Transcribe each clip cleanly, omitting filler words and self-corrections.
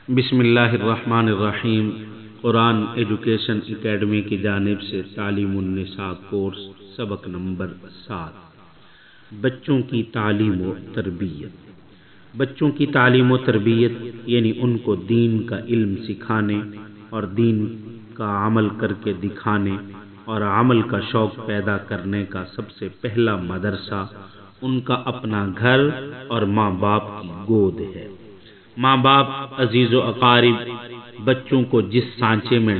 بسم اللہ الرحمن الرحیم۔ قرآن ایجوکیشن اکیڈمی کی جانب سے تعلیم النساء کورس سبق نمبر 7 بچوں کی تعلیم و تربیت۔ بچوں کی تعلیم و تربیت یعنی ان کو دین کا علم سکھانے اور دین کا عمل کر کے دکھانے اور عمل کا شوق پیدا کرنے کا سب سے پہلا مدرسہ ان کا اپنا گھر اور ماں باپ کی گود ہے۔ ماں باپ عزیز و اقارب بچوں کو جس سانچے میں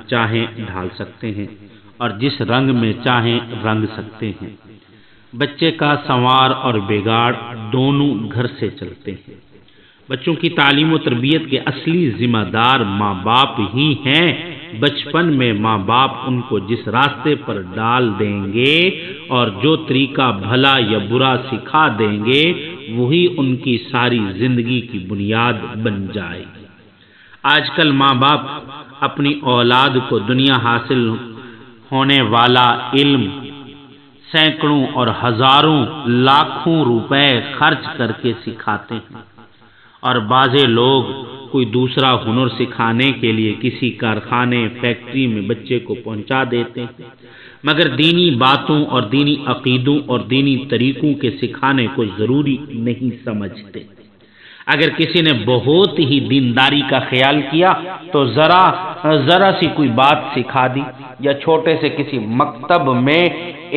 چاہیں ڈھال سکتے ہیں اور جس رنگ میں چاہیں رنگ سکتے ہیں۔ بچے کا سنوار اور بگاڑ دونوں گھر سے چلتے ہیں۔ بچوں کی تعلیم و تربیت کے اصلی ذمہ دار ماں باپ ہی ہیں۔ بچپن میں ماں باپ ان کو جس راستے پر ڈال دیں گے اور جو طریقہ بھلا یا برا سکھا دیں گے وہی ان کی ساری زندگی کی بنیاد بن جائے گی۔ آج کل ماں باپ اپنی اولاد کو دنیا حاصل ہونے والا علم سینکڑوں اور ہزاروں لاکھوں روپے خرچ کر کے سکھاتے ہیں، اور بعض لوگ کوئی دوسرا ہنر سکھانے کے لیے کسی کارخانے فیکٹری میں بچے کو پہنچا دیتے ہیں، مگر دینی باتوں اور دینی عقیدوں اور دینی طریقوں کے سکھانے کو ضروری نہیں سمجھتے۔ اگر کسی نے بہت ہی دینداری کا خیال کیا تو ذرا سی کوئی بات سکھا دی، یا چھوٹے سے کسی مکتب میں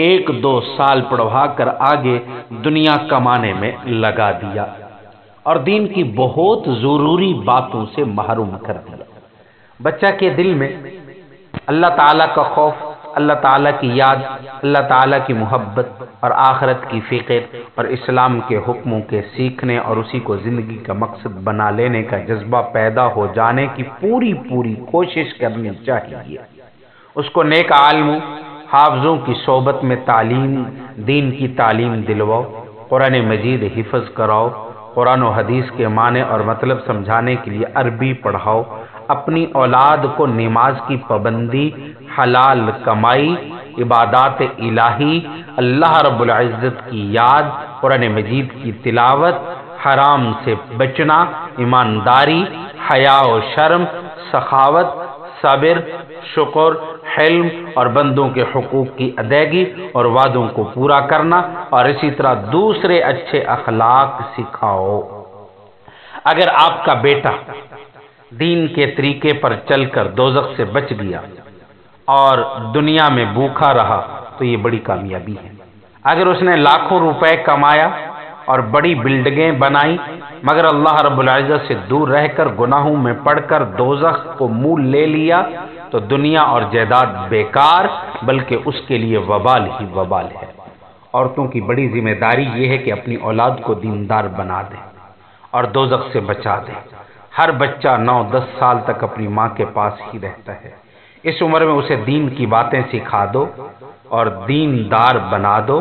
1-2 سال پڑھوا کر آگے دنیا کمانے میں لگا دیا اور دین کی بہت ضروری باتوں سے محروم کر دیا۔ بچہ کے دل میں اللہ تعالیٰ کا خوف، اللہ تعالیٰ کی یاد، اللہ تعالیٰ کی محبت اور آخرت کی فکر اور اسلام کے حکموں کے سیکھنے اور اسی کو زندگی کا مقصد بنا لینے کا جذبہ پیدا ہو جانے کی پوری کوشش کرنی چاہیے۔ اس کو نیک عالموں حافظوں کی صحبت میں دین کی تعلیم دلواؤ، قرآن مجید حفظ کراؤ، قرآن و حدیث کے معنی اور مطلب سمجھانے کے لیے عربی پڑھاؤ، اپنی اولاد کو نماز کی پابندی، حلال کمائی، عبادات الہی، اللہ رب العزت کی یاد، قرآن مجید کی تلاوت، حرام سے بچنا، ایمانداری، حیا و شرم، سخاوت، صبر، شکر، حلم اور بندوں کے حقوق کی ادائیگی اور وعدوں کو پورا کرنا، اور اسی طرح دوسرے اچھے اخلاق سکھاؤ۔ اگر آپ کا بیٹا دین کے طریقے پر چل کر دوزخ سے بچ گیا اور دنیا میں بھوکا رہا تو یہ بڑی کامیابی ہے۔ اگر اس نے لاکھوں روپے کمایا اور بڑی بلڈنگیں بنائی مگر اللہ رب العزت سے دور رہ کر گناہوں میں پڑ کر دوزخ کو منہ لے لیا تو دنیا اور جائیداد بیکار، بلکہ اس کے لیے وبال ہی وبال ہے۔ عورتوں کی بڑی ذمہ داری یہ ہے کہ اپنی اولاد کو دیندار بنا دیں اور دوزخ سے بچا دیں۔ ہر بچہ 9-10 سال تک اپنی ماں کے پاس ہی رہتا ہے۔ اس عمر میں اسے دین کی باتیں سکھا دو اور دیندار بنا دو۔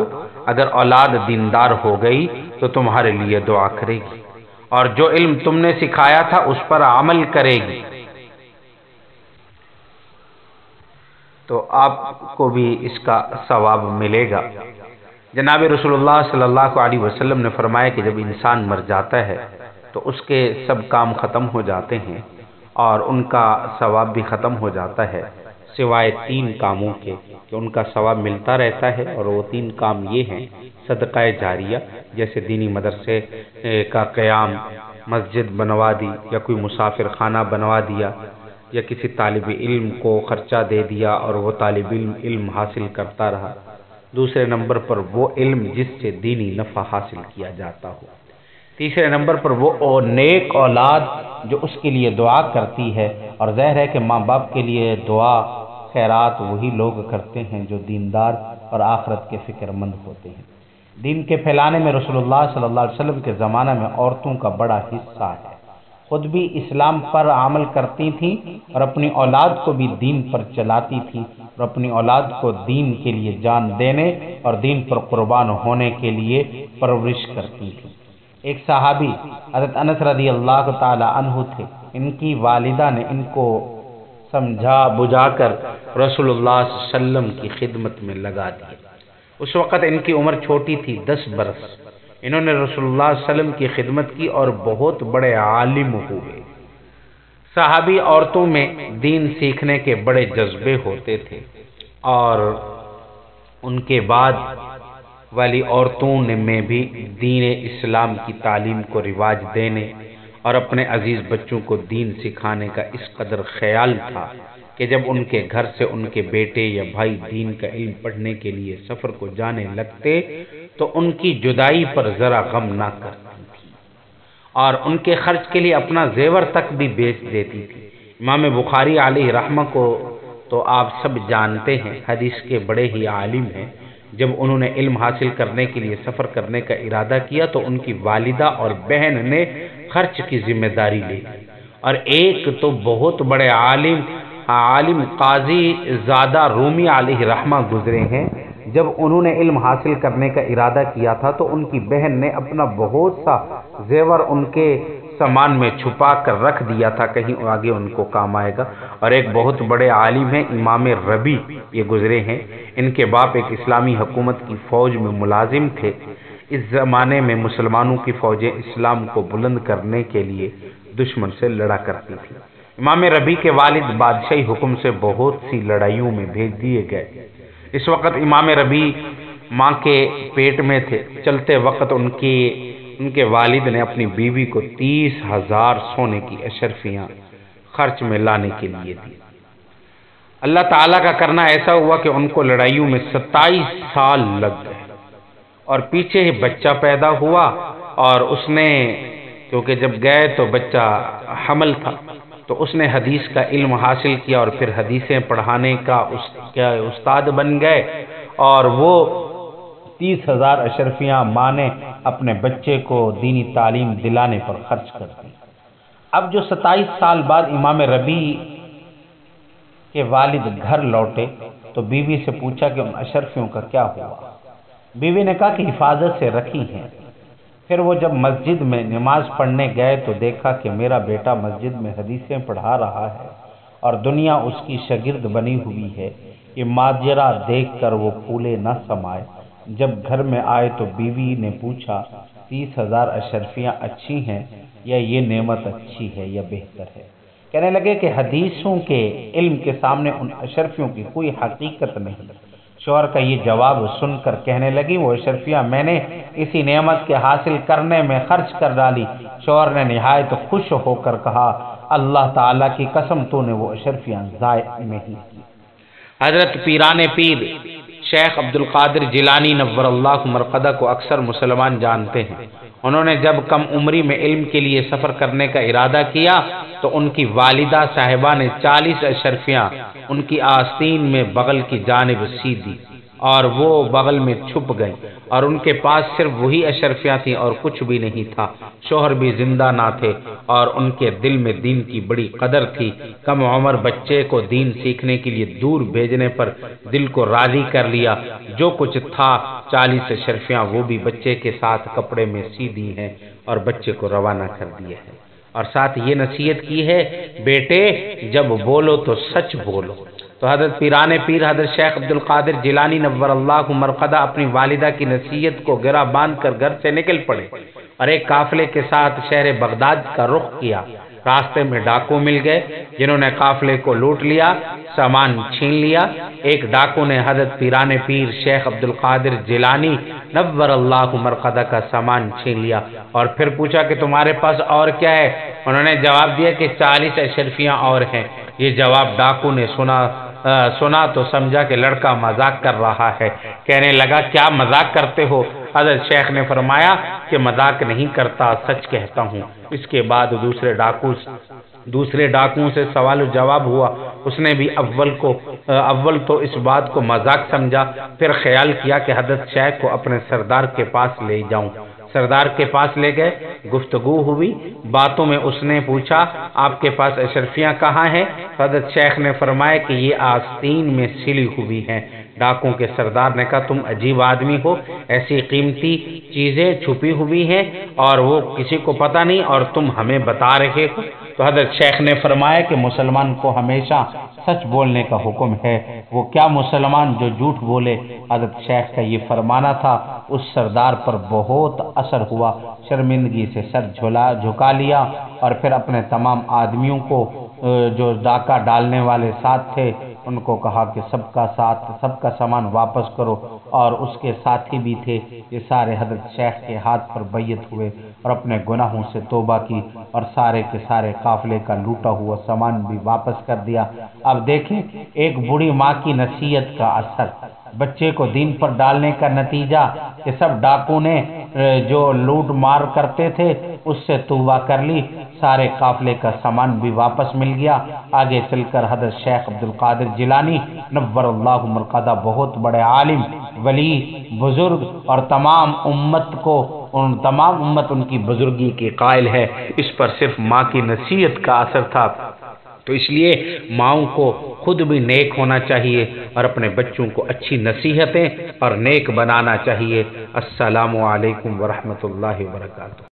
اگر اولاد دیندار ہو گئی تو تمہارے لیے دعا کرے گی اور جو علم تم نے سکھایا تھا اس پر عمل کرے گی تو آپ کو بھی اس کا ثواب ملے گا۔ جناب رسول اللہ صلی اللہ علیہ وسلم نے فرمایا کہ جب انسان مر جاتا ہے تو اس کے سب کام ختم ہو جاتے ہیں اور ان کا ثواب بھی ختم ہو جاتا ہے، سوائے 3 کاموں کے کہ ان کا ثواب ملتا رہتا ہے، اور وہ 3 کام یہ ہیں: صدقہ جاریہ، جیسے دینی مدرسے کا قیام، مسجد بنوا دی، یا کوئی مسافر خانہ بنوا دیا، یا کسی طالب علم کو خرچہ دے دیا اور وہ طالب علم حاصل کرتا رہا۔ دوسرے نمبر پر وہ علم جس سے دینی نفع حاصل کیا جاتا ہو۔ تیسرے نمبر پر وہ نیک اولاد جو اس کے لیے دعا کرتی ہے، اور ظاہر ہے کہ ماں باپ کے لیے دعا خیرات وہی لوگ کرتے ہیں جو دیندار اور آخرت کے فکر مند ہوتے ہیں۔ دین کے پھیلانے میں رسول اللہ صلی اللہ علیہ وسلم کے زمانہ میں عورتوں کا بڑا حصہ ہے۔ خود بھی اسلام پر عمل کرتی تھیں اور اپنی اولاد کو بھی دین پر چلاتی تھیں، اور اپنی اولاد کو دین کے لیے جان دینے اور دین پر قربان ہونے کے لیے پرورش کرتی تھیں۔ ایک صحابی حضرت انس رضی اللہ تعالی عنہ تھے، ان کی والدہ نے ان کو سمجھا بجھا کر رسول اللہ صلی اللہ علیہ وسلم کی خدمت میں لگا دیا۔ اس وقت ان کی عمر چھوٹی تھی، 10 برس۔ انہوں نے رسول اللہ صلی اللہ علیہ وسلم کی خدمت کی اور بہت بڑے عالم ہوئے۔ صحابی عورتوں میں دین سیکھنے کے بڑے جذبے ہوتے تھے، اور ان کے بعد والی عورتوں میں بھی دین اسلام کی تعلیم کو رواج دینے اور اپنے عزیز بچوں کو دین سکھانے کا اس قدر خیال تھا کہ جب ان کے گھر سے ان کے بیٹے یا بھائی دین کا علم پڑھنے کے لیے سفر کو جانے لگتے تو ان کی جدائی پر ذرا غم نہ کرتی تھی، اور ان کے خرچ کے لیے اپنا زیور تک بھی بیچ دیتی تھی۔ امام بخاری علیہ رحمہ کو تو آپ سب جانتے ہیں، حدیث کے بڑے ہی عالم ہیں۔ جب انہوں نے علم حاصل کرنے کے لیے سفر کرنے کا ارادہ کیا تو ان کی والدہ اور بہن نے خرچ کی ذمہ داری لی، اور ایک تو بہت بڑے عالم قاضی زادہ رومی علیہ رحمہ گزرے ہیں۔ جب انہوں نے علم حاصل کرنے کا ارادہ کیا تھا تو ان کی بہن نے اپنا بہت سا زیور ان کے سامان میں چھپا کر رکھ دیا تھا، کہیں آگے ان کو کام آئے گا۔ اور ایک بہت بڑے عالم ہیں امام ربی، یہ گزرے ہیں۔ ان کے باپ ایک اسلامی حکومت کی فوج میں ملازم تھے۔ اس زمانے میں مسلمانوں کی فوجیں اسلام کو بلند کرنے کے لیے دشمن سے لڑا کرتی تھی۔ امام ربی کے والد بادشاہی حکم سے بہت سی لڑائیوں میں بھیج دیے گئے۔ اس وقت امام ربی ماں کے پیٹ میں تھے۔ چلتے وقت ان کے والد نے اپنی بیوی کو 30,000 سونے کی اشرفیاں خرچ میں لانے کے لیے دی۔ اللہ تعالیٰ کا کرنا ایسا ہوا کہ ان کو لڑائیوں میں 27 سال لگ گئے، اور پیچھے ہی بچہ پیدا ہوا، اور اس نے کیونکہ جب گئے تو بچہ حمل تھا، تو اس نے حدیث کا علم حاصل کیا اور پھر حدیثیں پڑھانے کا استاد بن گئے، اور وہ 30,000 اشرفیاں ماں نے اپنے بچے کو دینی تعلیم دلانے پر خرچ کر دی۔ اب جو 27 سال بعد امام ربی کے والد گھر لوٹے تو بیوی سے پوچھا کہ ان اشرفیوں کا کیا ہوا؟ بیوی نے کہا کہ حفاظت سے رکھی ہیں۔ پھر وہ جب مسجد میں نماز پڑھنے گئے تو دیکھا کہ میرا بیٹا مسجد میں حدیثیں پڑھا رہا ہے اور دنیا اس کی شاگرد بنی ہوئی ہے۔ یہ ماجرا دیکھ کر وہ پھولے نہ سمائے۔ جب گھر میں آئے تو بیوی نے پوچھا 30,000 اشرفیاں اچھی ہیں یا یہ نعمت اچھی ہے یا بہتر ہے؟ کہنے لگے کہ حدیثوں کے علم کے سامنے ان اشرفیوں کی کوئی حقیقت نہیں۔ شوہر کا یہ جواب سن کر کہنے لگی وہ اشرفیاں میں نے اسی نعمت کے حاصل کرنے میں خرچ کر ڈالی۔ شوہر نے نہایت خوش ہو کر کہا اللہ تعالیٰ کی قسم تو نے وہ اشرفیاں ضائع نہیں کی۔ حضرت پیران پیر شیخ عبدالقادر جیلانی نور اللہ مرقدہ کو اکثر مسلمان جانتے ہیں۔ انہوں نے جب کم عمری میں علم کے لیے سفر کرنے کا ارادہ کیا تو ان کی والدہ صاحبہ نے 40 اشرفیاں ان کی آستین میں بغل کی جانب سی دی، اور وہ بغل میں چھپ گئیں، اور ان کے پاس صرف وہی اشرفیاں تھیں اور کچھ بھی نہیں تھا۔ شوہر بھی زندہ نہ تھے اور ان کے دل میں دین کی بڑی قدر تھی۔ کم عمر بچے کو دین سیکھنے کے لیے دور بھیجنے پر دل کو راضی کر لیا۔ جو کچھ تھا 40 اشرفیاں وہ بھی بچے کے ساتھ کپڑے میں سی دی ہیں اور بچے کو روانہ کر دیا ہے، اور ساتھ یہ نصیحت کی ہے بیٹے جب بولو تو سچ بولو۔ تو حضرت پیران پیر حضرت شیخ عبدالقادر جیلانی نور اللہ مرقدہ اپنی والدہ کی نصیحت کو گرہ باندھ کر گھر سے نکل پڑے اور ایک قافلے کے ساتھ شہر بغداد کا رخ کیا۔ راستے میں ڈاکو مل گئے جنہوں نے قافلے کو لوٹ لیا، سامان چھین لیا۔ ایک ڈاکو نے حضرت پیران پیر شیخ عبدالقادر جیلانی نور اللہ مرقدہ کا سامان چھین لیا اور پھر پوچھا کہ تمہارے پاس اور کیا ہے؟ انہوں نے جواب دیا کہ 40 اشرفیاں اور ہیں۔ یہ جواب ڈاکو نے سنا تو سمجھا کہ لڑکا مذاق کر رہا ہے۔ کہنے لگا کیا مذاق کرتے ہو؟ حضرت شیخ نے فرمایا کہ مذاق نہیں کرتا، سچ کہتا ہوں۔ اس کے بعد دوسرے ڈاکوؤں سے سوال و جواب ہوا۔ اس نے بھی اول تو اس بات کو مذاق سمجھا، پھر خیال کیا کہ حضرت شیخ کو اپنے سردار کے پاس لے جاؤں۔ سردار کے پاس لے گئے، گفتگو ہوئی، باتوں میں اس نے پوچھا آپ کے پاس اشرفیاں کہاں ہیں؟ حضرت شیخ نے فرمایا کہ یہ آستین میں سلی ہوئی ہیں۔ ڈاکوں کے سردار نے کہا تم عجیب آدمی ہو، ایسی قیمتی چیزیں چھپی ہوئی ہیں اور وہ کسی کو پتہ نہیں اور تم ہمیں بتا رہے ہو؟ تو حضرت شیخ نے فرمایا کہ مسلمان کو ہمیشہ سچ بولنے کا حکم ہے۔ وہ کیا مسلمان جو جھوٹ بولے؟ حضرت شیخ کا یہ فرمانا تھا۔ اس سردار پر بہت اثر ہوا، شرمندگی سے سر جھکا لیا اور پھر اپنے تمام آدمیوں کو جو ڈاکہ ڈالنے والے ساتھ تھے ان کو کہا کہ سب کا سامان واپس کرو، اور اس کے ساتھی بھی تھے۔ یہ سارے حضرت شیخ کے ہاتھ پر بیعت ہوئے اور اپنے گناہوں سے توبہ کی اور سارے کے سارے قافلے کا لوٹا ہوا سامان بھی واپس کر دیا۔ اب دیکھیں ایک بوڑھی ماں کی نصیحت کا اثر، بچے کو دین پر ڈالنے کا نتیجہ کہ سب ڈاکو نے جو لوٹ مار کرتے تھے اس سے توبہ کر لی، سارے قافلے کا سامان بھی واپس مل گیا۔ آگے چل کر حضرت شیخ عبد القادر جیلانی نور اللہ مرقدہ بہت بڑے عالم، ولی، بزرگ اور تمام امت ان کی بزرگی کے قائل ہے۔ اس پر صرف ماں کی نصیحت کا اثر تھا، تو اس لیے ماؤں کو خود بھی نیک ہونا چاہیے اور اپنے بچوں کو اچھی نصیحتیں اور نیک بنانا چاہیے۔ السلام علیکم ورحمۃ اللہ وبرکاتہ۔